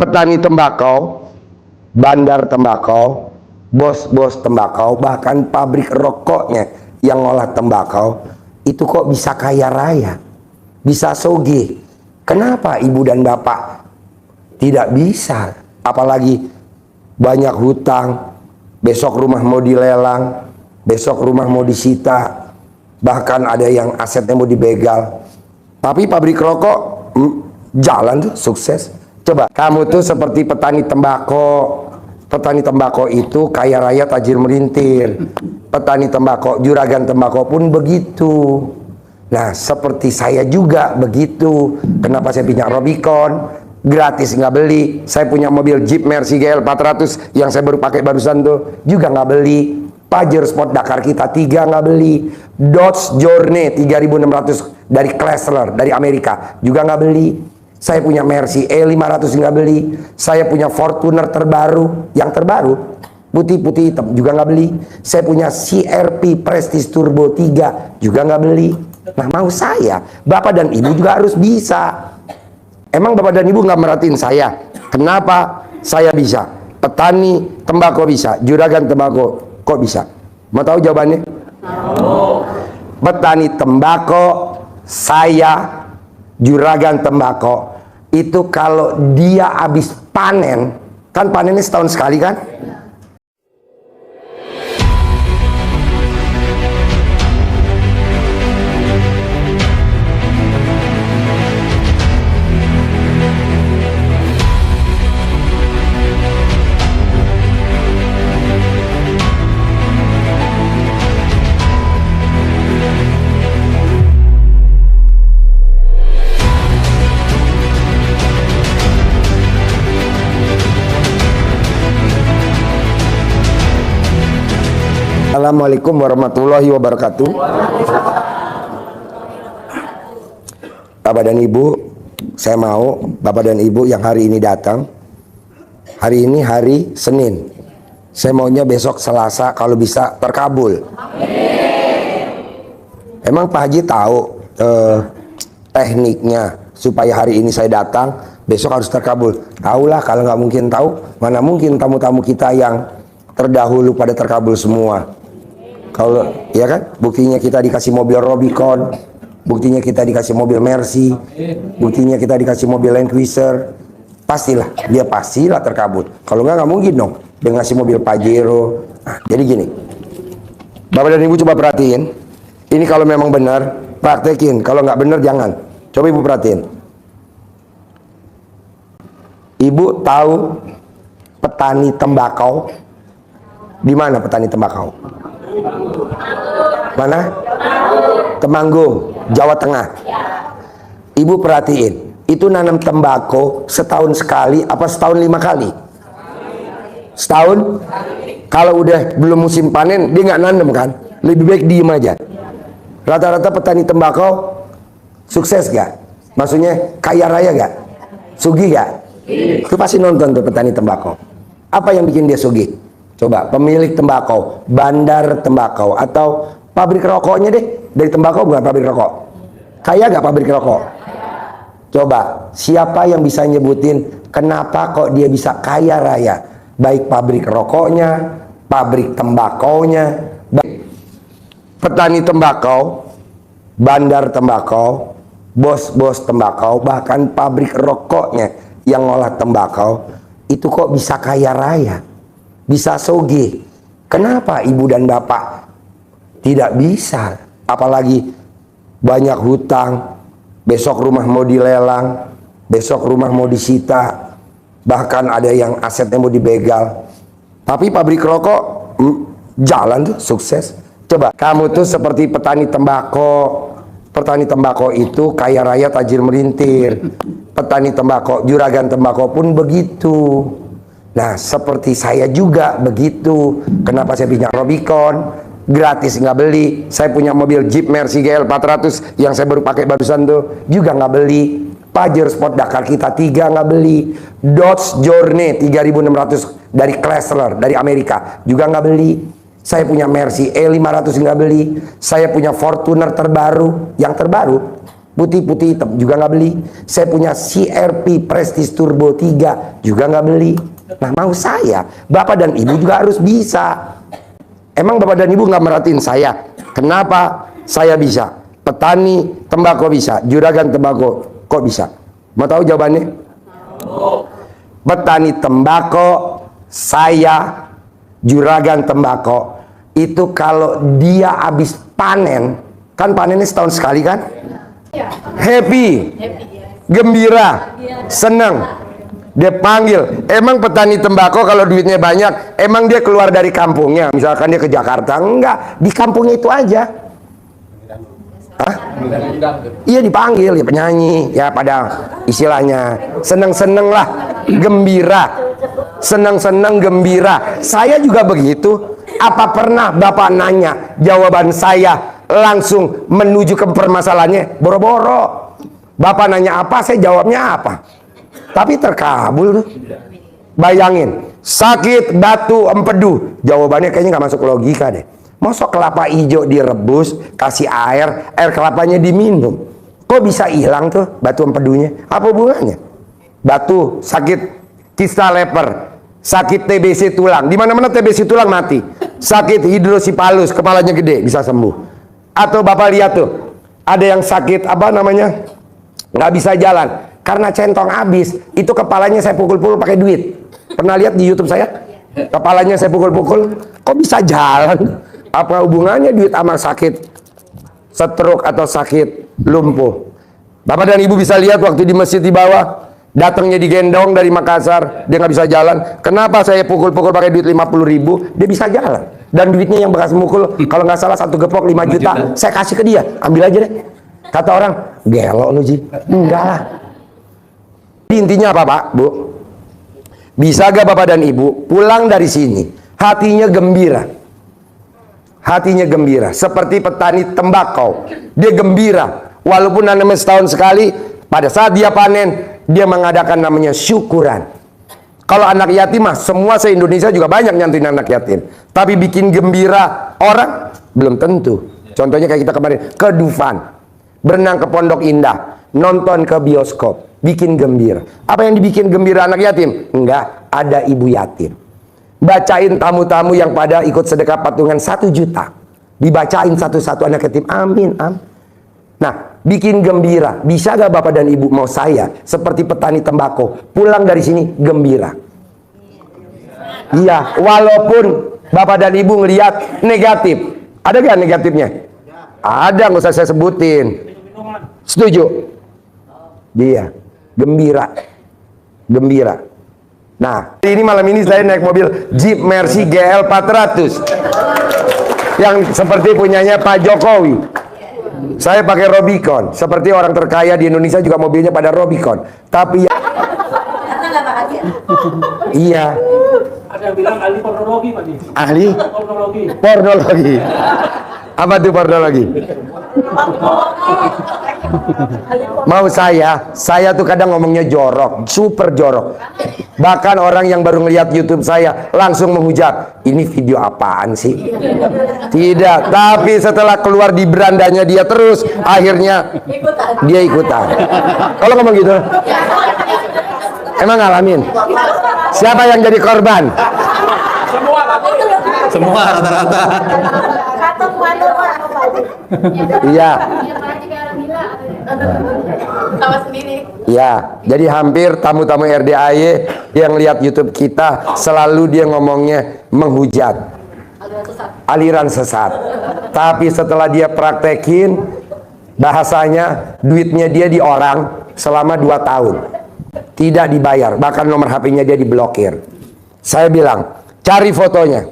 petani tembakau, bandar tembakau, bos-bos tembakau, bahkan pabrik rokoknya yang ngolah tembakau, itu kok bisa kaya raya, bisa sogeh. Kenapa ibu dan bapak tidak bisa? Apalagi banyak hutang, besok rumah mau dilelang, besok rumah mau disita, bahkan ada yang asetnya mau dibegal. Tapi pabrik rokok jalan tuh, sukses. Coba kamu tuh seperti petani tembakau. Petani tembakau itu kaya raya tajir melintir. Petani tembakau, juragan tembakau pun begitu. Nah, seperti saya juga begitu. Kenapa saya punya Robicon? Gratis nggak beli. Saya punya mobil Jeep Mercy GL 400 yang saya baru pakai barusan tuh, juga nggak beli. Pajero Sport Dakar kita 3 nggak beli. Dodge Journey 3600 dari Chrysler dari Amerika juga nggak beli. Saya punya Mercy E500 nggak beli. Saya punya Fortuner terbaru, yang terbaru putih-putih hitam juga nggak beli. Saya punya CRP Prestige Turbo 3 juga nggak beli. Nah, mau saya, bapak dan ibu juga harus bisa. Emang bapak dan ibu nggak merhatiin saya? Kenapa saya bisa? Petani tembakau bisa, juragan tembakau kok bisa? Mau tahu jawabannya? Petani tembakau, saya, juragan tembakau, itu kalau dia habis panen, kan panennya setahun sekali kan? Assalamualaikum warahmatullahi wabarakatuh. Bapak dan Ibu, saya mau Bapak dan Ibu yang hari ini datang. Hari ini hari Senin. Saya maunya besok Selasa kalau bisa terkabul. Emang Pak Haji tahu tekniknya supaya hari ini saya datang, besok harus terkabul? Tahulah, kalau nggak mungkin tahu, mana mungkin tamu-tamu kita yang terdahulu pada terkabul semua. Kalau ya kan, buktinya kita dikasih mobil Robicon, buktinya kita dikasih mobil Mercy, buktinya kita dikasih mobil Land Cruiser. Pastilah, dia pastilah terkabul. Kalau nggak mungkin dong dia ngasih mobil Pajero. Nah, jadi gini, Bapak dan Ibu coba perhatiin. Ini kalau memang benar, praktekin. Kalau nggak benar jangan. Coba Ibu perhatiin. Ibu tahu petani tembakau? Di mana petani tembakau? Mana? Temanggung, Jawa Tengah. Ibu perhatiin, itu nanam tembakau setahun sekali apa setahun 5 kali? Setahun? Kalau udah belum musim panen, dia nggak nanam kan? Lebih baik diem aja. Rata-rata petani tembakau sukses gak? Maksudnya kaya raya gak? Sugih gak? Itu pasti nonton tuh petani tembakau. Apa yang bikin dia sugih? Coba pemilik tembakau, bandar tembakau, atau pabrik rokoknya deh, dari tembakau bukan pabrik rokok. Kaya gak pabrik rokok? Coba siapa yang bisa nyebutin kenapa kok dia bisa kaya raya? Baik pabrik rokoknya, pabrik tembakaunya, petani tembakau, bandar tembakau, bos-bos tembakau, bahkan pabrik rokoknya yang ngolah tembakau, itu kok bisa kaya raya, bisa sogeh. Kenapa ibu dan bapak tidak bisa? Apalagi banyak hutang, besok rumah mau dilelang, besok rumah mau disita, bahkan ada yang asetnya mau dibegal. Tapi pabrik rokok jalan tuh, sukses. Coba kamu tuh seperti petani tembakau. Petani tembakau itu kaya raya tajir melintir. Petani tembakau, juragan tembakau pun begitu. Nah, seperti saya juga begitu. Kenapa saya punya Robicon? Gratis nggak beli. Saya punya mobil Jeep Mercy GL 400 yang saya baru pakai barusan tuh, juga nggak beli. Pajero Sport Dakar kita 3 nggak beli. Dodge Journey 3600 dari Chrysler dari Amerika juga nggak beli. Saya punya Mercy E500 nggak beli. Saya punya Fortuner terbaru, yang terbaru putih-putih hitam juga nggak beli. Saya punya CRP Prestige Turbo 3 juga nggak beli. Nah, mau saya, bapak dan ibu juga harus bisa. Emang bapak dan ibu nggak merhatiin saya? Kenapa saya bisa? Petani tembakau bisa, juragan tembakau kok bisa? Mau tahu jawabannya? Petani tembakau, saya, juragan tembakau, itu kalau dia habis panen, kan panennya setahun sekali kan? Happy, gembira, senang. Dia panggil, emang petani tembakau kalau duitnya banyak, emang dia keluar dari kampungnya, misalkan dia ke Jakarta? Enggak, di kampungnya itu aja. Hah? Iya, dipanggil ya penyanyi, ya pada istilahnya seneng-seneng lah, gembira, seneng-seneng gembira. Saya juga begitu. Apa pernah bapak nanya, jawaban saya langsung menuju ke permasalahannya? Boro-boro. Bapak nanya apa, saya jawabnya apa. Tapi terkabul tuh. Bayangin, sakit batu empedu, jawabannya kayaknya nggak masuk logika deh. Masuk kelapa hijau direbus, kasih air kelapanya diminum, kok bisa hilang tuh batu empedunya? Apa hubungannya? Batu sakit kista leper, sakit TBC tulang, di mana-mana TBC tulang mati. Sakit hidrosipalus, kepalanya gede, bisa sembuh. Atau bapak lihat tuh, ada yang sakit apa namanya, nggak bisa jalan karena centong habis, itu kepalanya saya pukul-pukul pakai duit. Pernah lihat di YouTube saya? Kepalanya saya pukul-pukul, kok bisa jalan? Apa hubungannya duit sama sakit stroke atau sakit lumpuh? Bapak dan ibu bisa lihat waktu di masjid di bawah, datangnya digendong dari Makassar, dia nggak bisa jalan. Kenapa saya pukul-pukul pakai duit 50.000? Dia bisa jalan. Dan duitnya yang bekas mukul, kalau nggak salah satu gepok 5 juta, saya kasih ke dia, ambil aja deh. Kata orang, gelo lu Ji. Enggak lah. Intinya apa Pak, Bu? Bisa gak Bapak dan Ibu pulang dari sini hatinya gembira? Hatinya gembira, seperti petani tembakau. Dia gembira, walaupun nanamnya setahun sekali. Pada saat dia panen, dia mengadakan namanya syukuran. Kalau anak yatim mah, semua se-Indonesia juga banyak nyantuin anak yatim. Tapi bikin gembira orang, belum tentu. Contohnya kayak kita kemarin, ke Dufan, berenang ke Pondok Indah, nonton ke bioskop, bikin gembira. Apa yang dibikin gembira anak yatim? Enggak, ada ibu yatim. Bacain tamu-tamu yang pada ikut sedekah patungan 1 juta, dibacain satu-satu anak yatim, amin, amin. Nah, bikin gembira. Bisa gak Bapak dan Ibu, mau saya seperti petani tembakau, pulang dari sini gembira? Iya, walaupun Bapak dan Ibu ngelihat negatif. Ada gak negatifnya? Ada, nggak usah saya sebutin. Setuju? Dia gembira, gembira. Nah, ini malam ini saya naik mobil Jeep Mercy GL 400 yang seperti punyanya Pak Jokowi. Saya pakai Robicon, seperti orang terkaya di Indonesia juga mobilnya pada Robicon. Tapi ya, iya. Ada yang bilang ahli pornologi Pak. Ahli Pornologi. pornologi. Apa tuh pornologi? Mau saya tuh kadang ngomongnya jorok, super jorok. Bahkan orang yang baru ngeliat YouTube saya langsung menghujat, ini video apaan sih? Tidak, tapi setelah keluar di berandanya dia terus, akhirnya dia ikutan. Kalau ngomong gitu, emang ngalamin? Siapa yang jadi korban? Semua rata-rata. Iya. Ya, jadi hampir tamu-tamu RDAY yang lihat YouTube kita selalu dia ngomongnya menghujat, aliran sesat. Tapi setelah dia praktekin, bahasanya duitnya dia di orang selama 2 tahun tidak dibayar, bahkan nomor HP-nya dia diblokir. Saya bilang, cari fotonya,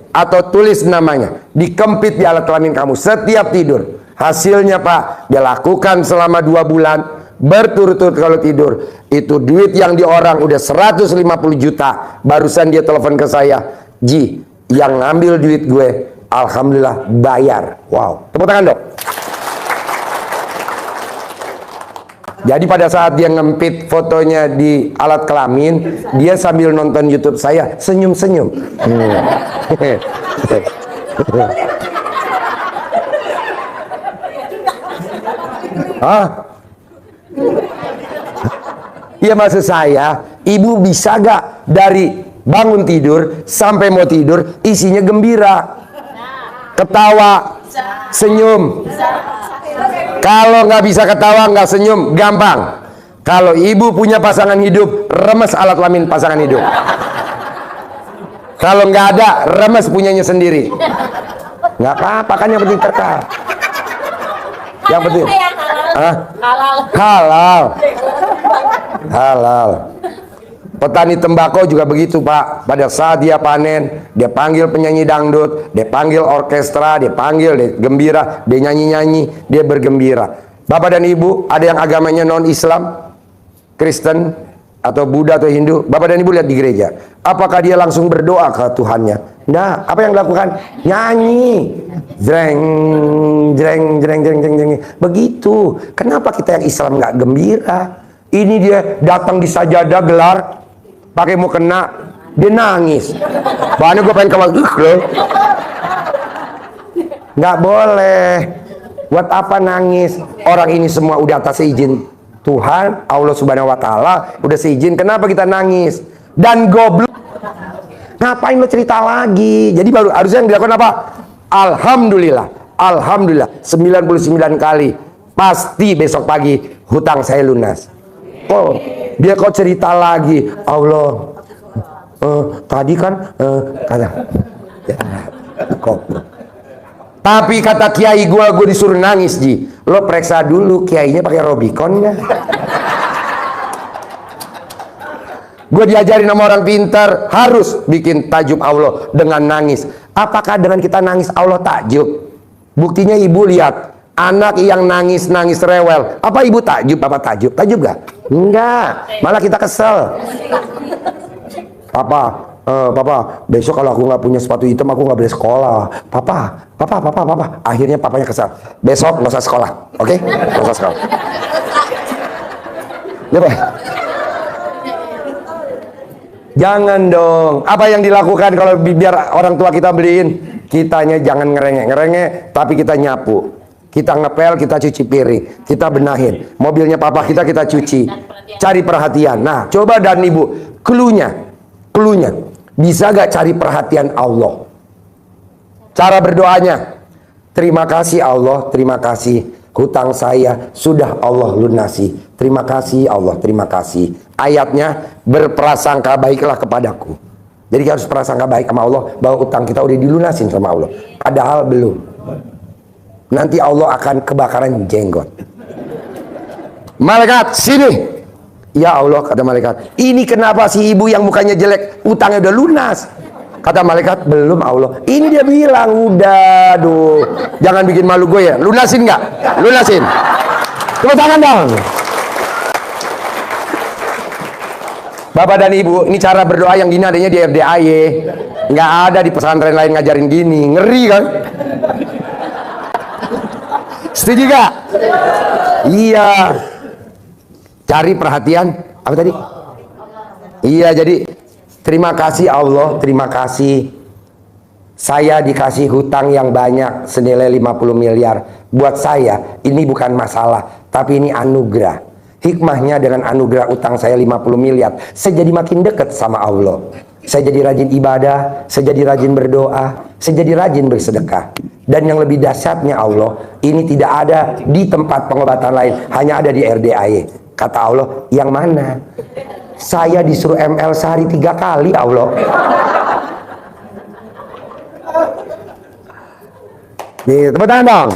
atau tulis namanya, dikempit di alat kelamin kamu setiap tidur. Hasilnya Pak, dia lakukan selama 2 bulan berturut-turut kalau tidur. Itu duit yang di orang udah 150 juta. Barusan dia telepon ke saya, Ji, yang ngambil duit gue, alhamdulillah bayar. Wow, tepuk tangan dong. Jadi pada saat dia ngempit fotonya di alat kelamin, dia sambil nonton YouTube saya senyum-senyum. Hah? Iya, maksud saya, ibu bisa gak dari bangun tidur sampai mau tidur isinya gembira, ketawa, senyum? Kalau nggak bisa ketawa, nggak senyum, gampang. Kalau ibu punya pasangan hidup, remes alat kelamin pasangan hidup. Kalau nggak ada, remes punyanya sendiri. Nggak apa-apa, kan yang penting kekal. Yang penting halal. Halal. Petani tembakau juga begitu, Pak. Pada saat dia panen, dia panggil penyanyi dangdut, dia panggil orkestra, dia panggil, dia gembira, dia nyanyi-nyanyi, dia bergembira. Bapak dan Ibu, ada yang agamanya non-Islam, Kristen, atau Buddha atau Hindu. Bapak dan Ibu lihat di gereja. Apakah dia langsung berdoa ke Tuhannya? Nah, apa yang dilakukan? Nyanyi. Jreng, jreng, jreng, jreng, jreng, jreng. Begitu. Kenapa kita yang Islam nggak gembira? Ini dia datang di sajadah gelar, pakai mau kena, dia nangis. Bahannya gue pengen keluar loh. Nggak boleh. Buat apa nangis? Orang ini semua udah atas izin Tuhan, Allah Subhanahu Wa Taala udah seizin. Kenapa kita nangis? Dan goblok, ngapain lo cerita lagi? Jadi baru harusnya yang dilakukan apa? Alhamdulillah, alhamdulillah 99 kali pasti besok pagi hutang saya lunas. Oh, dia kok cerita lagi, Allah, tadi kan kata, ya, kok. Tapi kata kiai gue disuruh nangis, Ji. Lo periksa dulu kiainya pakai Robicon nggak? Gue diajarin sama orang pintar, harus bikin tajub Allah dengan nangis. Apakah dengan kita nangis Allah takjub? Buktinya ibu lihat anak yang nangis rewel. Apa ibu takjub? Apa takjub? Takjub gak? Enggak. Malah kita kesel. Papa, besok kalau aku nggak punya sepatu hitam aku nggak boleh sekolah. Papa. Akhirnya papanya kesal. Besok nggak usah sekolah, oke? Nggak usah sekolah. Coba. Jangan dong. Apa yang dilakukan kalau biar orang tua kita beliin? Kitanya jangan ngerengek, tapi kita nyapu. Kita ngepel, kita cuci piring, kita benahin. Mobilnya papa kita cuci. Cari perhatian. Nah, coba dan ibu, cluenya. Bisa gak cari perhatian Allah? Cara berdoanya, terima kasih Allah, terima kasih. Hutang saya sudah Allah lunasi. Terima kasih Allah, terima kasih. Ayatnya, berprasangka baiklah kepadaku. Jadi harus prasangka baik sama Allah bahwa utang kita udah dilunasin sama Allah. Padahal belum. Nanti Allah akan kebakaran jenggot. Malaikat, sini. Ya Allah, kata malaikat, ini kenapa si ibu yang mukanya jelek utangnya udah lunas? Kata malaikat, belum Allah. Ini dia bilang, udah, aduh, jangan bikin malu gue ya. Lunasin nggak? Lunasin. Tepuk tangan dong. Bapak dan Ibu, ini cara berdoa yang gini adanya di RDAY. Nggak ada di pesantren lain ngajarin gini. Ngeri kan? Setuju gak? Iya. Cari perhatian. Apa tadi? Iya, jadi terima kasih Allah, terima kasih. Saya dikasih hutang yang banyak senilai 50 miliar. Buat saya ini bukan masalah, tapi ini anugerah. Hikmahnya dengan anugerah utang saya 50 miliar, saya jadi makin dekat sama Allah. Saya jadi rajin ibadah, saya jadi rajin berdoa, saya jadi rajin bersedekah. Dan yang lebih dahsyatnya Allah, ini tidak ada di tempat pengobatan lain, hanya ada di RDAY. Kata Allah, yang mana? Saya disuruh ML sehari 3 kali Allah. Nih, tepuk tangan dong.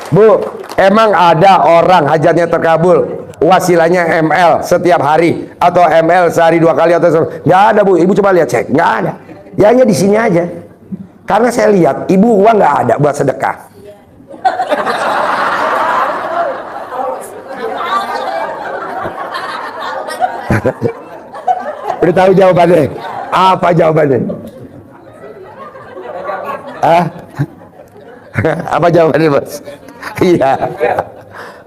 Bu, emang ada orang hajatnya terkabul wasilanya ML setiap hari atau ML sehari 2 kali atau nggak ada Bu? Ibu coba lihat, cek, nggak ada. Ya hanya di sini aja. Karena saya lihat ibu uang nggak ada buat sedekah. Udah tahu jawabannya? Apa jawabannya? Apa jawabannya, Bos? Iya.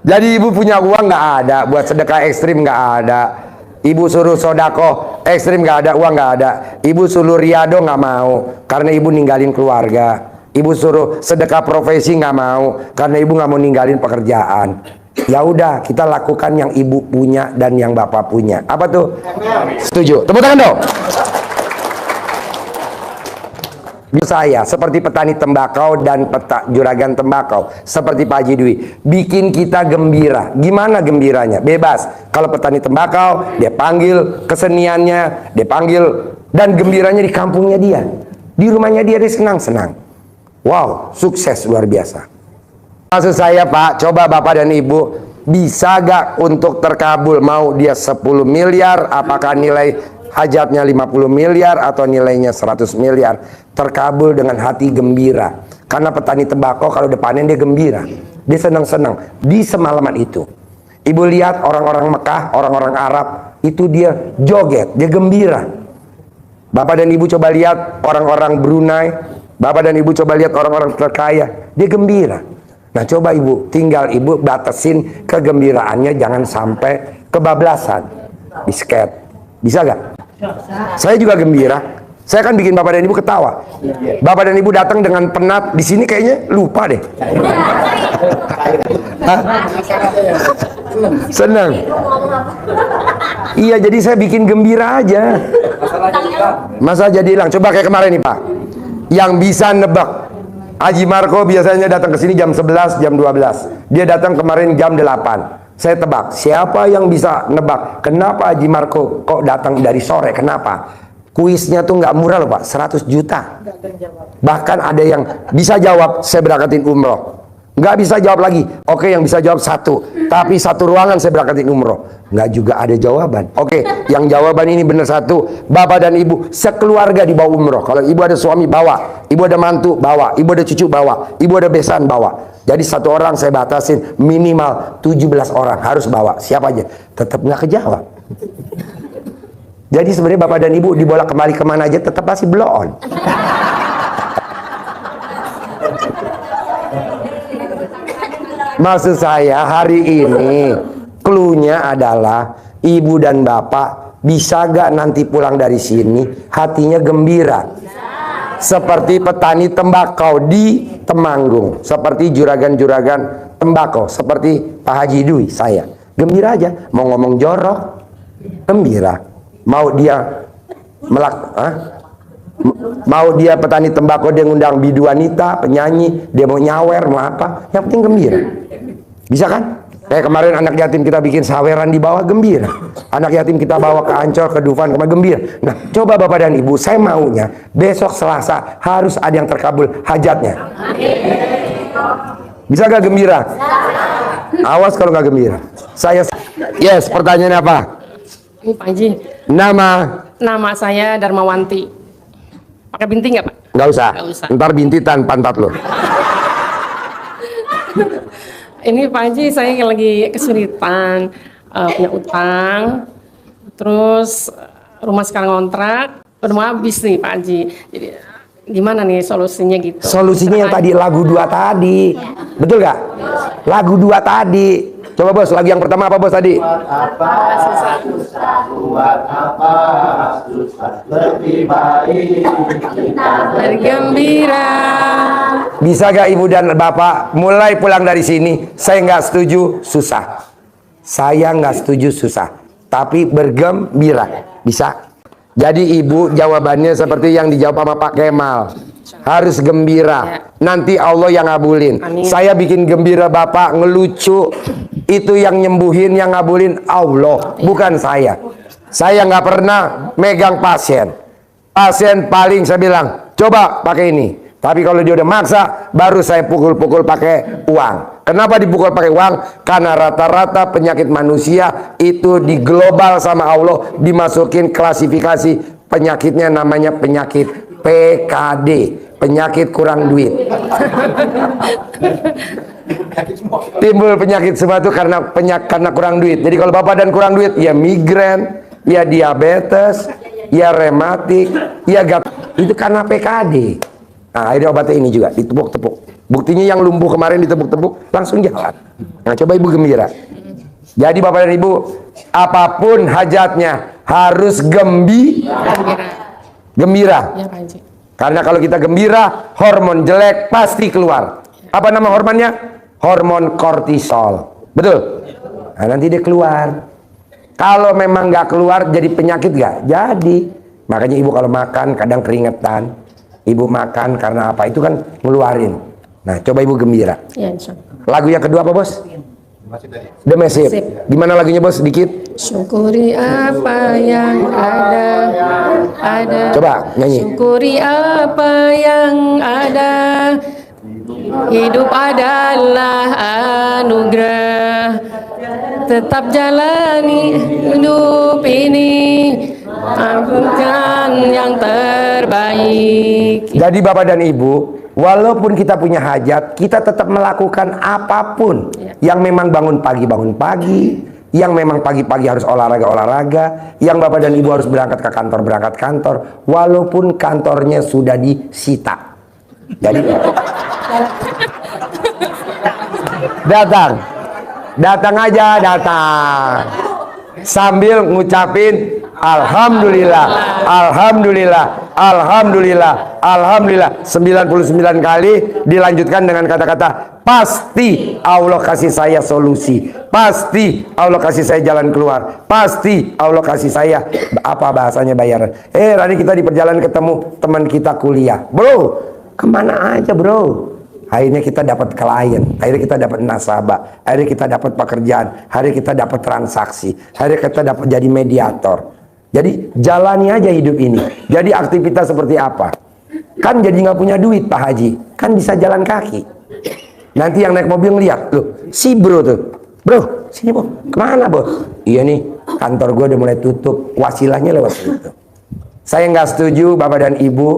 Jadi ibu punya uang nggak ada buat sedekah ekstrim, nggak ada. Ibu suruh sodako ekstrim, nggak ada, uang nggak ada. Ibu suruh riado nggak mau karena ibu ninggalin keluarga. Ibu suruh sedekah profesi nggak mau, karena ibu nggak mau ninggalin pekerjaan. Ya udah, kita lakukan yang ibu punya dan yang bapak punya. Apa tuh? Setuju? Tepuk tangan dong. Saya seperti petani tembakau dan juragan tembakau seperti Pak Haji Dwi, bikin kita gembira. Gimana gembiranya? Bebas. Kalau petani tembakau, dia panggil keseniannya, dia panggil, dan gembiranya di kampungnya dia, di rumahnya dia senang-senang. Wow, sukses luar biasa. Maksud saya Pak, coba Bapak dan Ibu, bisa gak untuk terkabul, mau dia 10 miliar, apakah nilai hajatnya 50 miliar atau nilainya 100 miliar, terkabul dengan hati gembira. Karena petani tembakau kalau udah panen dia gembira, dia senang-senang di semalaman itu. Ibu lihat orang-orang Mekah, orang-orang Arab, itu dia joget, dia gembira. Bapak dan Ibu coba lihat orang-orang Brunei, Bapak dan Ibu coba lihat orang-orang terkaya, dia gembira. Nah coba Ibu, tinggal Ibu batasin kegembiraannya, jangan sampai kebablasan. Bisket, bisa gak? Saya juga gembira. Saya kan bikin Bapak dan Ibu ketawa. Bapak dan Ibu datang dengan penat, di sini kayaknya lupa deh. Hah? Senang. Iya, jadi saya bikin gembira aja. Masa jadi hilang. Coba kayak kemarin nih Pak, yang bisa nebak. Haji Marco biasanya datang ke sini jam 11, jam 12. Dia datang kemarin jam 8. Saya tebak, siapa yang bisa nebak kenapa Haji Marco kok datang dari sore? Kenapa? Kuisnya tuh nggak murah loh Pak, 100 juta. Bahkan ada yang bisa jawab, saya berangkatin umroh. Nggak bisa jawab lagi, oke yang bisa jawab satu. Tapi satu ruangan saya berangkatin umroh. Nggak juga ada jawaban. Oke, yang jawaban ini benar satu. Bapak dan Ibu sekeluarga dibawa umroh. Kalau Ibu ada suami bawa, Ibu ada mantu bawa, Ibu ada cucu bawa, Ibu ada besan bawa. Jadi satu orang saya batasin minimal 17 orang harus bawa. Siapa aja, tetap nggak kejawab. Jadi sebenarnya Bapak dan Ibu dibolak kembali kemana aja tetap masih blow on. Maksud saya hari ini cluenya adalah Ibu dan Bapak bisa gak nanti pulang dari sini hatinya gembira, seperti petani tembakau di Temanggung, seperti juragan-juragan tembakau, seperti Pak Haji Dwi. Saya gembira aja, mau ngomong jorok gembira, mau dia mau dia petani tembakau, dia ngundang bidu wanita, penyanyi, dia mau nyawer, mau apa, yang penting gembira. Bisa kan? Kayak kemarin anak yatim kita bikin saweran di bawah, gembira. Anak yatim kita bawa ke Ancol, ke Dufan, kemana, gembira. Nah, coba Bapak dan Ibu, saya maunya besok Selasa harus ada yang terkabul hajatnya. Bisa gak gembira? Awas kalau gak gembira. Saya, yes, pertanyaannya apa? Ini Pak Haji. Nama saya Darmawanti. Pakai binti nggak Pak? Nggak usah. Nggak usah. Ntar bintitan pantat lo. Ini Pak Haji, saya lagi kesulitan, punya utang, terus rumah sekarang ngontrak, udah mau habis nih Pak Haji. Jadi gimana nih solusinya gitu? Solusinya yang tadi lagu 2 tadi, betul gak? Lagu 2 tadi. Coba bos, lagi yang pertama apa bos tadi? Buat apa susah, buat apa susah, lebih baik kita Bergembira. Bisa gak Ibu dan Bapak mulai pulang dari sini? Saya nggak setuju susah. Saya nggak setuju susah. Tapi bergembira. Bisa? Jadi Ibu jawabannya seperti yang dijawab sama Pak Kemal. Harus gembira. Nanti Allah yang ngabulin. Amin. Saya bikin gembira Bapak ngelucu. Itu yang nyembuhin, yang ngabulin Allah, bukan saya. Saya nggak pernah megang pasien. Pasien paling saya bilang, coba pakai ini. Tapi kalau dia udah maksa, baru saya pukul-pukul pakai uang. Kenapa dipukul pakai uang? Karena rata-rata penyakit manusia itu di global sama Allah dimasukin klasifikasi penyakitnya, namanya penyakit PKD, penyakit kurang duit. Timbul penyakit semua itu karena kurang duit. Jadi kalau Bapak dan kurang duit, ya migrain, ya diabetes, ya rematik, ya itu karena PKD. Nah, akhirnya obatnya ini juga ditepuk-tepuk. Buktinya yang lumpuh kemarin ditepuk-tepuk langsung jalan. Nah, coba Ibu gembira. Jadi Bapak dan Ibu, apapun hajatnya harus gembira. Ya Pak Haji. Karena kalau kita gembira, hormon jelek pasti keluar. Apa nama hormonnya? Hormon kortisol. Betul? Nah, nanti dia keluar. Kalau memang nggak keluar, jadi penyakit nggak? Jadi. Makanya ibu kalau makan kadang keringetan. Ibu makan karena apa? Itu kan ngeluarin. Nah, coba ibu gembira. Ya, insya Allah. Lagu yang kedua apa, Bos? The Massive. Sip. Gimana lagunya, Bos? Sedikit. Syukuri apa yang ada. Coba nyanyi. Syukuri apa yang ada. Hidup adalah anugerah. Tetap jalani hidup ini. Lakukan yang terbaik. Jadi Bapak dan Ibu, walaupun kita punya hajat, kita tetap melakukan apapun. Yang memang bangun pagi, yang memang pagi-pagi harus olahraga, yang Bapak dan Ibu harus berangkat kantor, walaupun kantornya sudah disita. Jadi datang aja, sambil ngucapin Alhamdulillah, Alhamdulillah, Alhamdulillah, Alhamdulillah 99 kali, dilanjutkan dengan kata-kata pasti Allah kasih saya solusi, pasti Allah kasih saya jalan keluar, pasti Allah kasih saya apa bahasanya bayaran. Tadi kita di perjalanan ketemu teman kita kuliah, bro, kemana aja bro? Akhirnya kita dapat klien, akhirnya kita dapat nasabah, akhirnya kita dapat pekerjaan, akhirnya kita dapat transaksi, akhirnya kita dapat jadi mediator. Jadi jalani aja hidup ini. Jadi aktivitas seperti apa? Kan jadi nggak punya duit Pak Haji, kan bisa jalan kaki. Nanti yang naik mobil ngeliat, loh si bro tuh, bro sini bro, kemana bro? Iya nih, kantor gue udah mulai tutup, wasilahnya lewat situ. Saya nggak setuju Bapak dan Ibu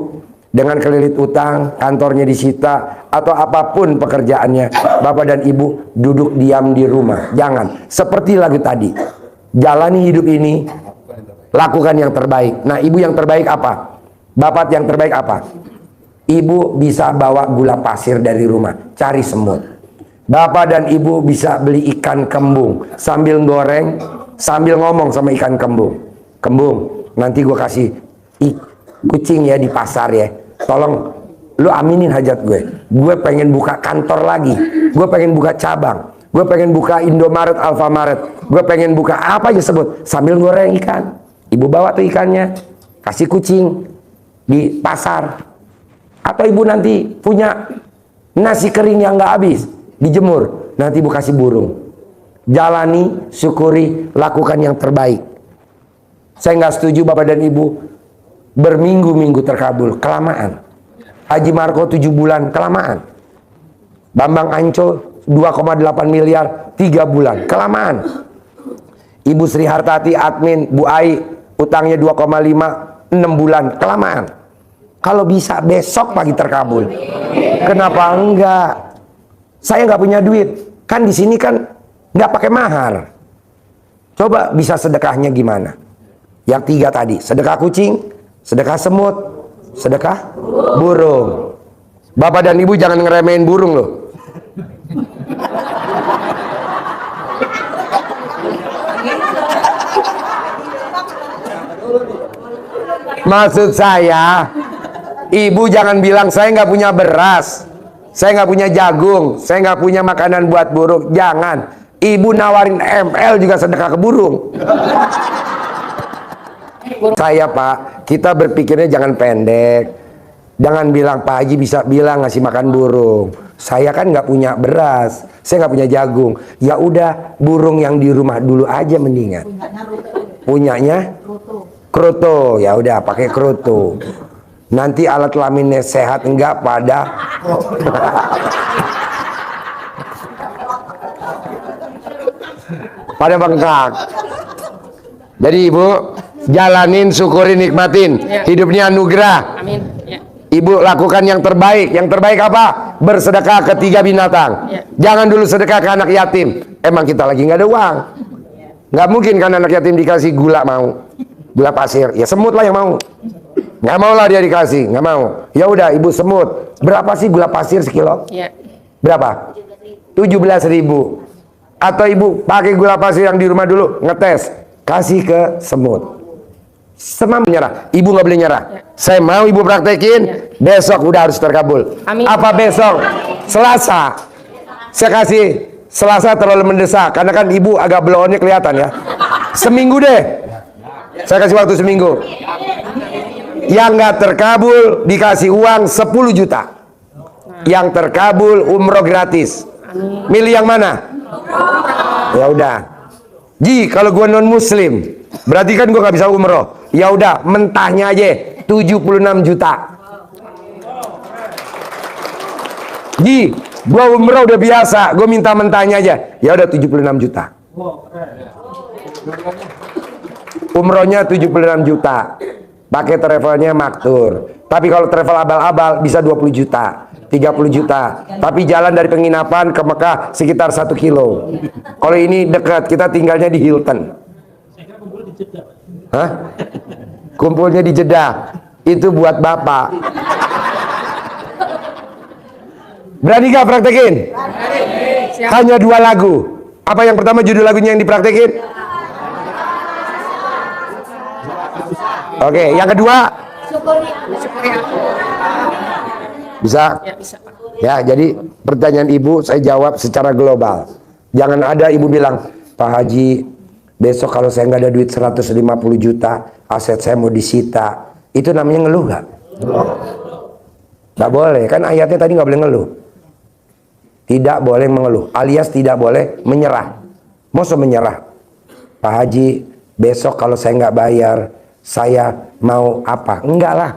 dengan kelilit utang, kantornya disita, atau apapun pekerjaannya, Bapak dan Ibu duduk diam di rumah. Jangan. Seperti lagu tadi, jalani hidup ini, lakukan yang terbaik. Nah, Ibu yang terbaik apa? Bapak yang terbaik apa? Ibu bisa bawa gula pasir dari rumah, cari semut. Bapak dan Ibu bisa beli ikan kembung, sambil goreng, sambil ngomong sama ikan kembung. Kembung, nanti gue kasih kucing ya di pasar ya, tolong lu aminin hajat gue pengen buka kantor lagi, gue pengen buka cabang, gue pengen buka Indomaret, Alfamaret, gue pengen buka apa aja sebut, sambil goreng ikan. Ibu bawa tuh ikannya, kasih kucing di pasar. Atau ibu nanti punya nasi kering yang nggak habis, dijemur, nanti ibu kasih burung. Jalani, syukuri, lakukan yang terbaik. Saya nggak setuju Bapak dan Ibu berminggu-minggu terkabul, kelamaan. Haji Marco 7 bulan, kelamaan. Bambang Ancol 2,8 miliar 3 bulan, kelamaan. Ibu Sri Hartati admin, Bu Ai utangnya 2,5 6 bulan, kelamaan. Kalau bisa besok pagi terkabul. Kenapa enggak? Saya nggak punya duit. Kan di sini kan nggak pakai mahar. Coba bisa sedekahnya gimana? Yang 3 tadi, sedekah kucing, sedekah semut, sedekah burung. Bapak dan Ibu jangan ngeremehin burung loh. Maksud saya, Ibu jangan bilang saya nggak punya beras, saya nggak punya jagung, saya nggak punya makanan buat burung. Jangan. Ibu nawarin ML juga sedekah ke burung. Saya Pak, kita berpikirnya jangan pendek. Jangan bilang Pak Haji bisa bilang ngasih makan burung. Saya kan nggak punya beras, saya nggak punya jagung. Ya udah, burung yang di rumah dulu aja mendingan. Punyanya kroto, ya udah pakai kroto. Nanti alat kelaminnya sehat enggak pada pada bengkak. Jadi Ibu jalanin, syukurin, nikmatin. Ya. Hidupnya anugerah. Amin. Ya. Ibu lakukan yang terbaik. Yang terbaik apa? Bersedekah ke 3 binatang. Ya. Jangan dulu sedekah ke anak yatim. Emang kita lagi nggak ada uang. Nggak mungkin kan anak yatim dikasih gula mau. Gula pasir. Ya semut lah yang mau. Nggak mau lah dia dikasih. Nggak mau. Ya udah Ibu semut. Berapa sih gula pasir sekilo? Ya. Berapa? 17.000. Atau Ibu pakai gula pasir yang di rumah dulu, ngetes, kasih ke semut. semampu menyerah. Ibu nggak boleh nyerah. Saya mau ibu praktekin, besok udah harus terkabul. Amin. Apa besok? Selasa. Saya kasih Selasa terlalu mendesak, karena kan ibu agak blow-onnya kelihatan ya. Seminggu deh. Saya kasih waktu seminggu. Yang nggak terkabul dikasih uang 10 juta. Yang terkabul umroh gratis. Milih yang mana? Ya udah. Ji, kalau gua non muslim, berarti kan gua nggak bisa umroh. Ya udah, mentahnya aja 76 juta. Ji, gua umroh udah biasa, gua minta mentahnya aja. Ya udah 76 juta. Umrohnya 76 juta. Pakai travelnya maktur. Tapi kalau travel abal-abal bisa 20 juta, 30 juta. Tapi jalan dari penginapan ke Mekah sekitar 1 kilo. Kalau ini dekat, kita tinggalnya di Hilton. Hah? Kumpulnya di Jeddah. Itu buat bapak. Berani gak praktekin? Hanya 2 lagu. Apa yang pertama judul lagunya yang dipraktekin? Oke, yang kedua? Bisa? Ya, bisa, Pak. Ya, jadi pertanyaan ibu saya jawab secara global. Jangan ada ibu bilang, Pak Haji, besok kalau saya nggak ada duit 150 juta, aset saya mau disita. Itu namanya ngeluh nggak? Nggak boleh, kan ayatnya tadi nggak boleh ngeluh. Tidak boleh mengeluh, alias tidak boleh menyerah. Masa menyerah? Pak Haji, besok kalau saya nggak bayar, saya mau apa? Enggak lah,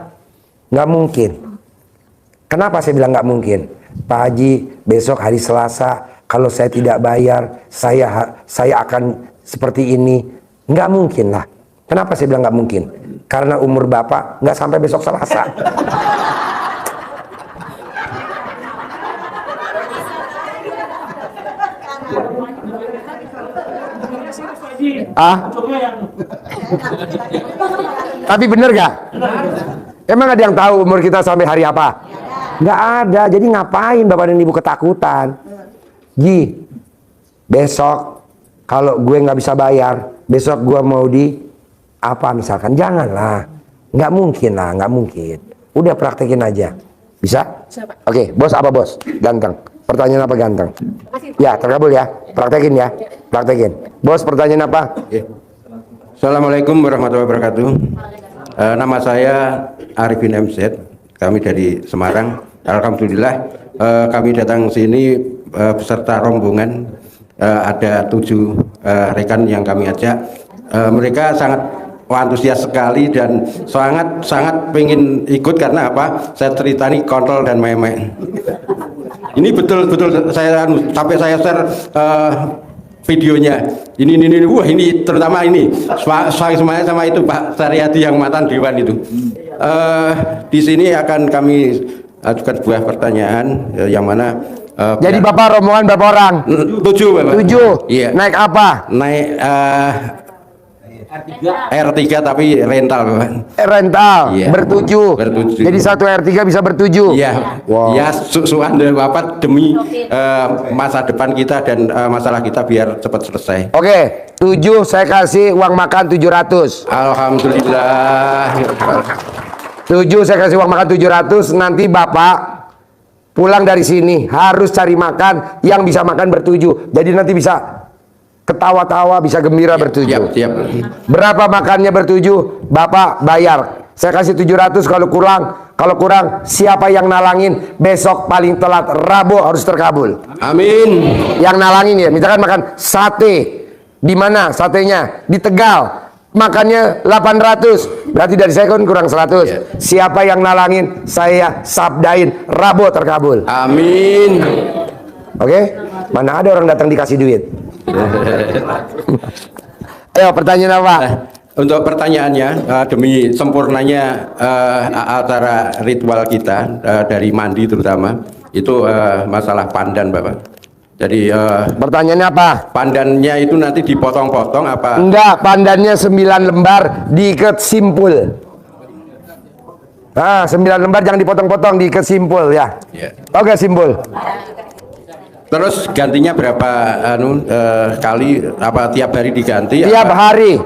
nggak mungkin. Kenapa saya bilang nggak mungkin? Pak Haji, besok hari Selasa, kalau saya tidak bayar, saya akan seperti ini. Nggak mungkin lah. Kenapa saya bilang nggak mungkin? Karena umur bapak nggak sampai besok Selasa. Tapi bener gak? Emang ada yang tahu umur kita sampai hari apa? Nggak ada. Jadi ngapain bapak dan ibu ketakutan? Ji, besok kalau gue nggak bisa bayar, besok gue mau di apa misalkan? Janganlah. Nggak mungkin lah, nggak mungkin. Udah praktekin aja. Bisa? Bisa, Pak. Oke, bos apa bos? Ganteng. Pertanyaan apa ganteng? Ya, terkabul ya. Praktekin ya. Praktekin. Bos, pertanyaan apa? Assalamualaikum warahmatullahi wabarakatuh. Nama saya Arifin MZ. Kami dari Semarang. Alhamdulillah kami datang sini beserta rombongan. Ada 7 rekan yang kami ajak. Mereka sangat antusias sekali dan sangat pengen ikut karena apa? Saya ceritani kontrol dan meme. Ini betul-betul saya sampai saya share videonya. Ini wah ini terutama ini semuanya sama itu Pak Saryadi yang mantan Dewan itu. Di sini akan kami ajukan sebuah pertanyaan yang mana jadi bapak rombongan berapa orang? 7 Bapak. 7. Iya. Naik apa? Naik R3 tapi rental Bapak. Rental. Iya. Bertujuh. Jadi satu R3 bisa bertujuh. Iya. Wow. Ya suan dari Bapak demi masa depan kita dan masalah kita biar cepat selesai. Oke, 7 saya kasih uang makan 700. Alhamdulillah. 7 saya kasih uang makan 700. Nanti bapak pulang dari sini harus cari makan yang bisa makan bertujuh. Jadi nanti bisa ketawa-tawa, bisa gembira bertujuh. Siap. Berapa makannya bertujuh? Bapak bayar. Saya kasih 700. Kalau kurang siapa yang nalangin besok paling telat Rabu harus terkabul. Amin. Yang nalangin ya, misalkan makan sate. Di mana satenya? Di Tegal. Makannya 800. Berarti dari saya kan kurang 100. Ya. Siapa yang nalangin saya sabdain Rabu terkabul. Amin. Oke? Mana ada orang datang dikasih duit. Ayo pertanyaan apa? Untuk pertanyaannya, demi sempurnanya acara ritual kita dari mandi terutama itu masalah pandan Bapak. Jadi Pertanyaannya apa? pandannya itu nanti dipotong-potong apa? Enggak, pandannya 9 lembar diikat simpul. 9 lembar jangan dipotong-potong, diikat simpul ya. Ya. Oke, simpul. Terus gantinya berapa kali apa tiap hari diganti? Tiap apa? hari.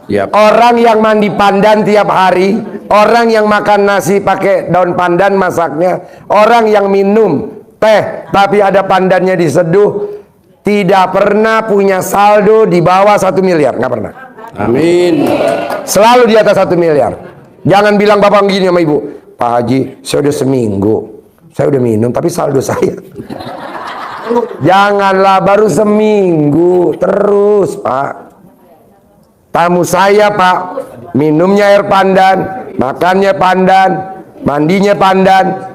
Yap. Orang yang mandi pandan tiap hari, orang yang makan nasi pakai daun pandan masaknya, orang yang minum teh tapi ada pandannya diseduh, tidak pernah punya saldo di bawah 1 miliar, nggak pernah. Amin. Selalu di atas 1 miliar. Jangan bilang bapak gini sama ibu, Pak Haji, saya udah seminggu, saya udah minum tapi saldo saya. Janganlah baru seminggu terus, Pak. Tamu saya, Pak, minumnya air pandan, makannya pandan, mandinya pandan.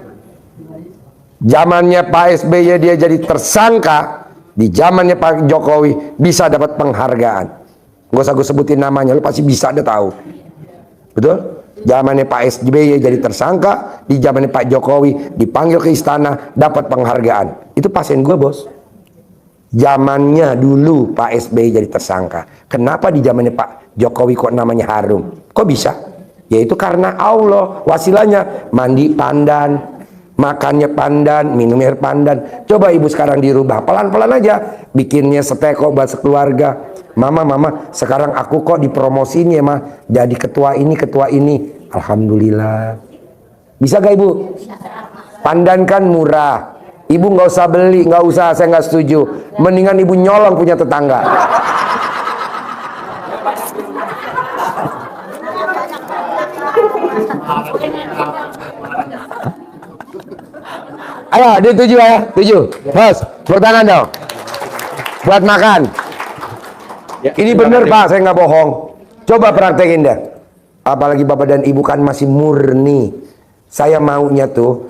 Zamannya Pak SBY dia jadi tersangka, di zamannya Pak Jokowi bisa dapat penghargaan. Gak usah gue sebutin namanya, lu pasti bisa ada tahu. Betul? Zamannya Pak SBY jadi tersangka, di zamannya Pak Jokowi dipanggil ke istana dapat penghargaan. Itu pasien gue, bos. Zamannya dulu Pak SBY jadi tersangka. Kenapa di zamannya Pak Jokowi kok namanya harum? Kok bisa? Yaitu karena Allah wasilanya mandi pandan, makannya pandan, minum air pandan. Coba ibu sekarang dirubah pelan-pelan aja, bikinnya seteko buat sekeluarga. Mama, sekarang aku kok dipromosin ya mah, jadi ketua ini. Alhamdulillah. Bisa gak ibu? Pandan kan murah. Ibu nggak usah beli, nggak usah, saya nggak setuju. Mendingan ibu nyolong punya tetangga. Ayo, dia 7 ya, 7. Bos, tepuk tangan dong. Buat makan. Ya, Ini bener Pak, saya nggak bohong. Coba praktekin deh. Apalagi bapak dan ibu kan masih murni. Saya maunya tuh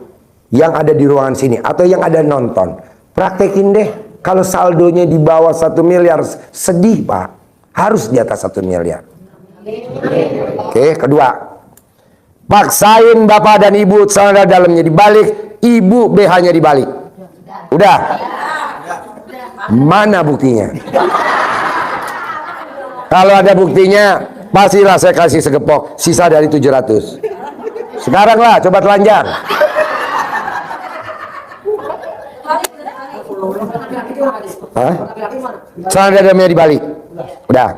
yang ada di ruangan sini atau yang ada nonton, praktekin deh. Kalau saldonya di bawah 1 miliar, sedih Pak. Harus di atas 1 miliar. Oke, kedua, paksain bapak dan ibu celana dalamnya dibalik, ibu BH-nya dibalik. Udah? Mana buktinya? Kalau ada buktinya, pastilah saya kasih segepok sisa dari 700. Sekarang lah, coba telanjang. Hah? Celana dalamnya dibalik. Udah.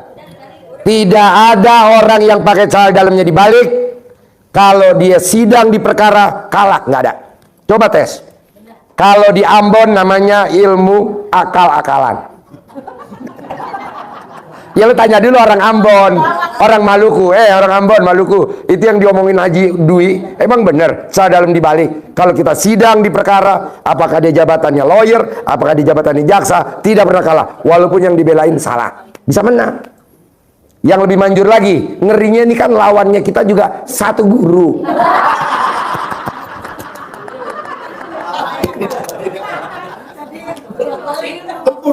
Tidak ada orang yang pakai celana dalamnya dibalik kalau dia sidang di perkara kalah, nggak ada. Coba tes. Kalau di Ambon namanya ilmu akal-akalan. Ya lu tanya dulu orang Ambon, orang Maluku, orang Ambon, Maluku, itu yang diomongin Haji Dwi, emang bener celana dalam dibalik. Kalau kita sidang di perkara, apakah dia jabatannya lawyer, apakah dia jabatannya jaksa, tidak pernah kalah, walaupun yang dibelain salah, bisa menang. Yang lebih manjur lagi, ngerinya ini kan lawannya kita juga satu guru.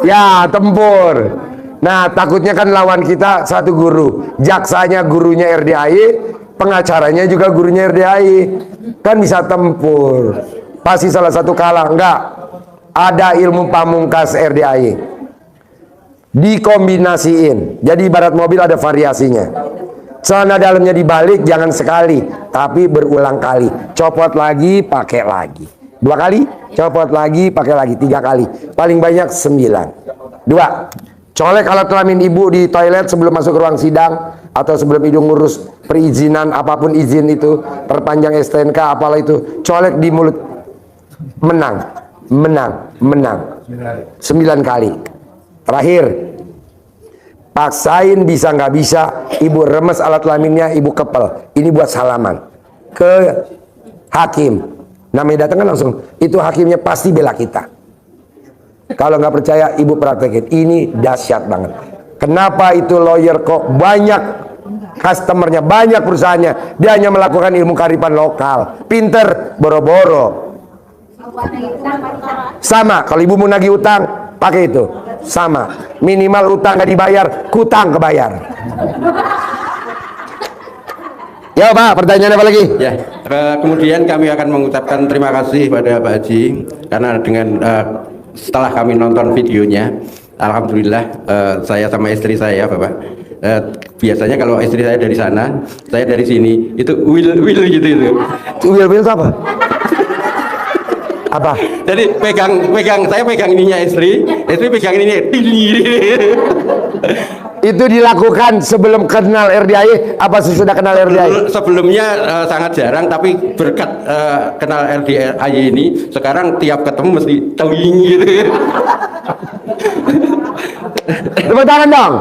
Ya, tempur. Nah, takutnya kan lawan kita satu guru. Jaksanya gurunya RDAI, pengacaranya juga gurunya RDAI. Kan bisa tempur. Pasti salah satu kalah. Enggak. Ada ilmu pamungkas RDAI. Dikombinasiin. Jadi ibarat mobil ada variasinya. Celana dalamnya dibalik jangan sekali, tapi berulang kali. Copot lagi, pakai lagi. 2 kali, copot lagi, pakai lagi. 3 kali. Paling banyak 9. 2. Colek alat kelamin ibu di toilet sebelum masuk ruang sidang atau sebelum ibu ngurus perizinan apapun izin itu, perpanjang STNK apalah itu, colek di mulut. Menang. 9 kali. Terakhir, paksain bisa nggak bisa, ibu remes alat kelaminnya, ibu kepel. Ini buat salaman ke hakim. Namanya datang kan langsung, itu hakimnya pasti bela kita. Kalau nggak percaya, ibu praktekin. Ini dahsyat banget. Kenapa itu lawyer kok banyak customernya, banyak perusahaannya? Dia hanya melakukan ilmu kearifan lokal. Pinter, boro-boro. Sama, kalau ibu mau nagih utang, pakai itu. Sama, minimal utang nggak dibayar, kutang kebayar. Ya Pak, pertanyaan apa lagi? Ya, kemudian kami akan mengucapkan terima kasih pada Pak Haji karena dengan setelah kami nonton videonya, alhamdulillah saya sama istri saya, Bapak. Biasanya kalau istri saya dari sana, saya dari sini, itu will gitu itu. Will itu apa? Apa? Jadi saya pegang ininya istri pegang ininya. Itu dilakukan sebelum kenal RDAI apa sesudah kenal RDAI? Sebelumnya sangat jarang, tapi berkat kenal RDAI ini sekarang tiap ketemu mesti tewing gitu. Tepuk tangan dong.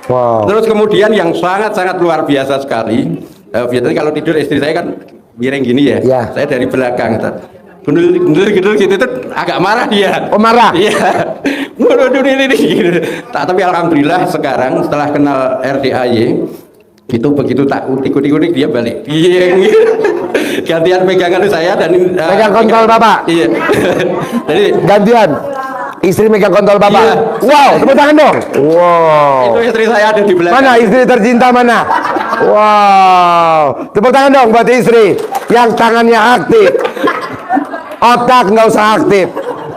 Wow. Terus kemudian yang sangat-sangat luar biasa sekali, biasanya kalau tidur istri saya kan miring gini ya, Ya. saya dari belakang, gundul gitu itu agak marah dia. Oh, marah? Iya. Waduh ini gitu. Tapi alhamdulillah sekarang setelah kenal RDAY itu begitu tak utik-utik dia balik. Iya. Gantian pegangan saya dan Pegang kontol Bapak. Iya. Jadi Gantian. Istri megang kontol Bapak. Iya. Wow, tepuk tangan dong. Wow. itu istri saya ada di belakang. Mana istri tercinta mana? Wow. Tepuk tangan dong buat istri yang tangannya aktif. Otak nggak usah aktif.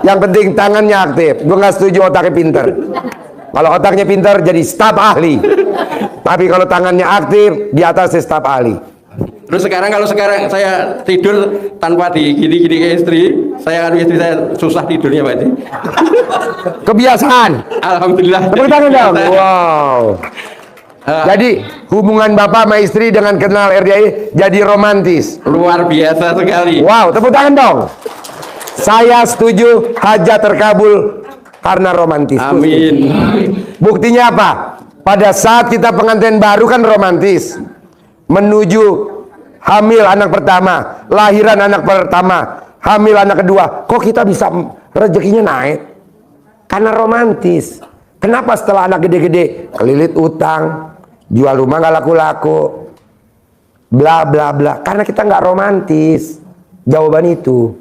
Yang penting tangannya aktif. Gue nggak setuju otaknya pinter. Kalau otaknya pinter jadi staf ahli. Tapi kalau tangannya aktif di atasnya staf ahli. Terus kalau sekarang saya tidur tanpa digini-gini ke istri, istri saya susah tidurnya Pak. Kebiasaan. Alhamdulillah. Tepuk tangan dong. Wow. Jadi hubungan bapak sama istri dengan kenal RDAI jadi romantis. Luar biasa sekali. Wow, tepuk tangan dong. Saya setuju hajat terkabul karena romantis. Amin. Buktinya apa? Pada saat kita pengantin baru kan romantis. Menuju hamil anak pertama, lahiran anak pertama, hamil anak kedua. Kok kita bisa rezekinya naik? Karena romantis. Kenapa setelah anak gede-gede kelilit utang, jual rumah nggak laku-laku, bla bla bla? Karena kita nggak romantis. Jawaban itu.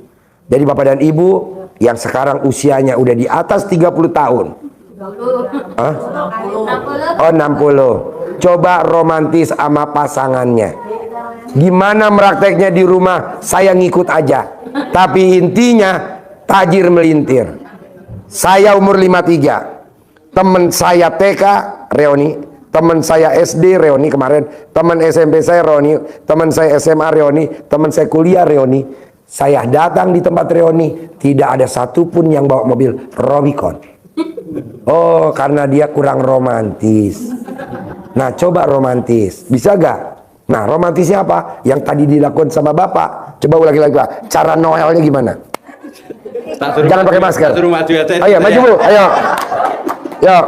Jadi bapak dan ibu yang sekarang usianya udah di atas 30 tahun. Hah? Oh 60. Coba romantis sama pasangannya. Gimana merakteknya di rumah? Saya ngikut aja. Tapi intinya tajir melintir. Saya umur 53. Teman saya TK Reoni, teman saya SD Reoni kemarin, teman SMP saya Reoni, teman saya SMA Reoni, teman saya kuliah Reoni. Saya datang di tempat Reoni, tidak ada satupun yang bawa mobil Rubicon. Oh, karena dia kurang romantis. Nah, coba romantis, bisa gak? Nah, romantisnya apa? Yang tadi dilakukan sama bapak. Coba ulangi lagi Pak. Cara Noelnya gimana? Jangan pakai masker. Suruh maju aja. Ayo, maju Bu. Ayo. Yuk.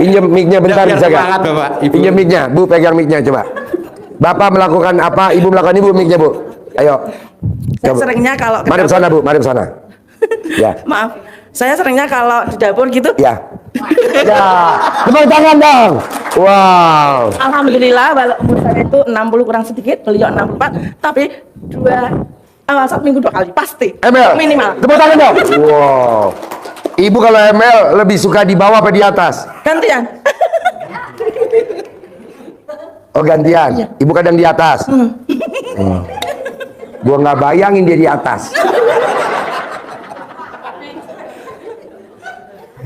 Pinjam mic-nya bentar Biar bisa gak? semangat, Bapak. Ibu. Pinjam mic-nya, Bu pegang mic-nya coba. Bapak melakukan apa? Ibu melakukan ibu mic-nya Bu. Ayo. Saya Coba. seringnya kalau ke Madep dapur- sana Bu, madep sana. Ya. maaf, saya seringnya kalau di dapur gitu. Ya. Ya. Tepuk tangan dong. Wow. Alhamdulillah, walau umur saya itu 60 kurang sedikit, beliau 64, tapi satu minggu 2 kali pasti. ML. Minimal. Tepuk tangan dong. Wow. Ibu kalau ML lebih suka di bawah apa di atas? Gantian. Oh gantian. Ibu kadang di atas. Gua nggak bayangin dia di atas.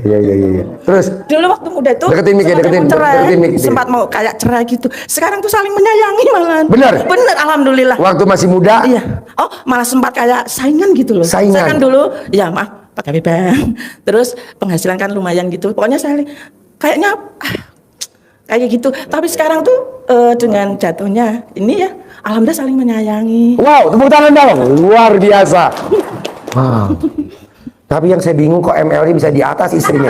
Iya. Terus Dulu waktu muda itu Deketin mic ya, sempat deketin, mau cerai, deketin mic. sempat mau kayak cerai gitu. Sekarang tuh saling menyayangi malahan. Bener? Bener, alhamdulillah. waktu masih muda, Iya. Oh, malah sempat kayak saingan gitu loh. Saingan. Saya kan dulu, ya maaf, pakai bebang. Terus penghasilan kan lumayan gitu. Pokoknya saya kayaknya kayak gitu. Tapi sekarang tuh dengan jatuhnya ini ya, alhamdulillah saling menyayangi. wow, tepuk tangan dong, luar biasa. Wow. Tapi yang saya bingung kok ML-nya bisa di atas istrinya.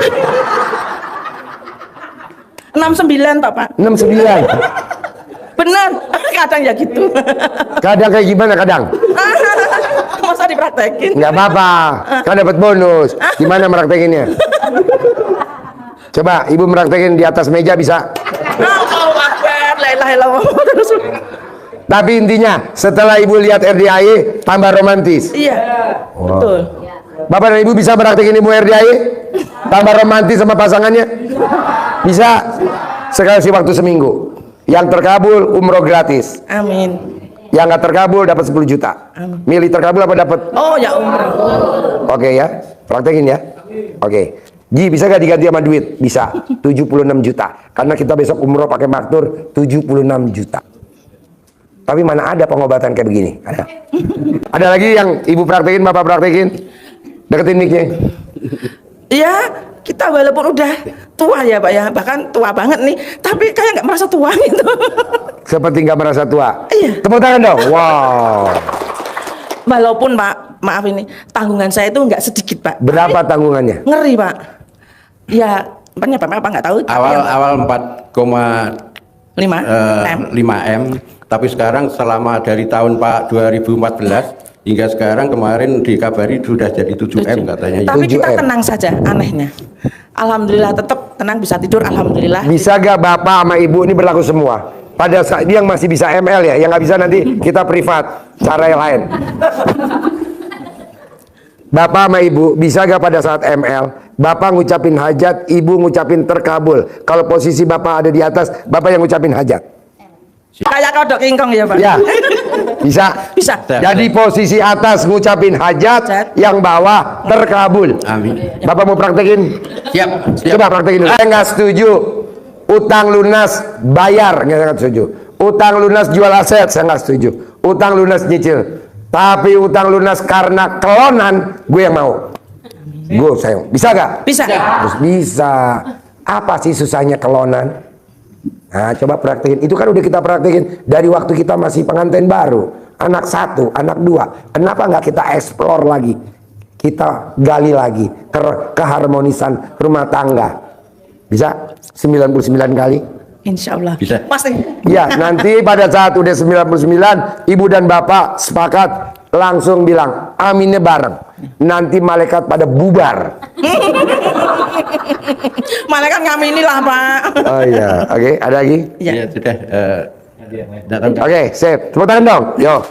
69 Bapak. 69. Bener, kadang ya gitu. Kadang kayak gimana kadang? Masa dipraktekin? Nggak apa-apa, kan dapat bonus. Gimana meraktekinnya? Coba ibu meraktekin di atas meja bisa. Allahu Akbar, la ilaha illallah. Terus. Tapi intinya setelah ibu lihat RDAI tambah romantis. Iya, betul. Bapak dan ibu bisa meraktekin ibu RDAI tambah romantis sama pasangannya? Bisa. Sekali waktu seminggu. Yang terkabul umroh gratis. Amin. Yang nggak terkabul dapat 10 juta. Milih terkabul apa dapat? Oh ya umroh. Oke ya, praktekin ya. Oke. Ji, bisa gak diganti sama duit? Bisa. 76 juta. Karena kita besok umroh pakai maktur 76 juta. Tapi mana ada pengobatan kayak begini? Ada. Ada lagi yang ibu praktekin, bapak praktekin? Deketin mic-nya. Iya, kita walaupun udah tua ya Pak ya, bahkan tua banget nih, tapi kayak nggak merasa tua gitu. Seperti nggak merasa tua. Iya. Tepuk tangan dong. Wow. Walaupun Pak, maaf ini tanggungan saya itu nggak sedikit Pak. Berapa tanggungannya? Ngeri Pak. Ya, apa nggak tahu. Awal 4,5 M. tapi sekarang selama dari tahun Pak 2014 hingga sekarang kemarin dikabari sudah jadi 7M katanya. Tapi kita 7M. tenang saja, anehnya. Alhamdulillah tetap tenang, bisa tidur, alhamdulillah. Bisa gak bapak sama ibu ini berlaku semua? Pada saat dia yang masih bisa ML ya, yang nggak bisa nanti kita privat, cara yang lain. Bapak sama ibu bisa gak pada saat ML, bapak ngucapin hajat, ibu ngucapin terkabul. Kalau posisi bapak ada di atas, bapak yang ngucapin hajat. Kayak kodok ingkong ya Pak. Ya, bisa. Bisa. Jadi posisi atas ngucapin hajat, yang bawah terkabul. Amin. Bapak mau praktekin? Siap. Coba praktekin dulu. Saya nggak setuju utang lunas bayar, nggak setuju. Utang lunas jual aset, saya nggak setuju. Utang lunas nyicil. Tapi utang lunas karena kelonan, gue yang mau. Gue sayang. Bisa gak? Bisa. Terus bisa. Apa sih susahnya kelonan? Nah, coba praktekin. Itu kan udah kita praktekin dari waktu kita masih pengantin baru. Anak 1, anak 2. Kenapa nggak kita explore lagi? Kita gali lagi keharmonisan rumah tangga. Bisa 99 kali? Insya Allah. Bisa. Pasti. Ya, nanti pada saat udah 99, ibu dan bapak sepakat langsung bilang aminnya bareng. Nanti malaikat pada bubar. Malaikat ngamini lah Pak. Oh iya, oke, ada lagi? Iya. Ya sudah. Datang. Oke, sip. Tepuk tangan dong. Yo.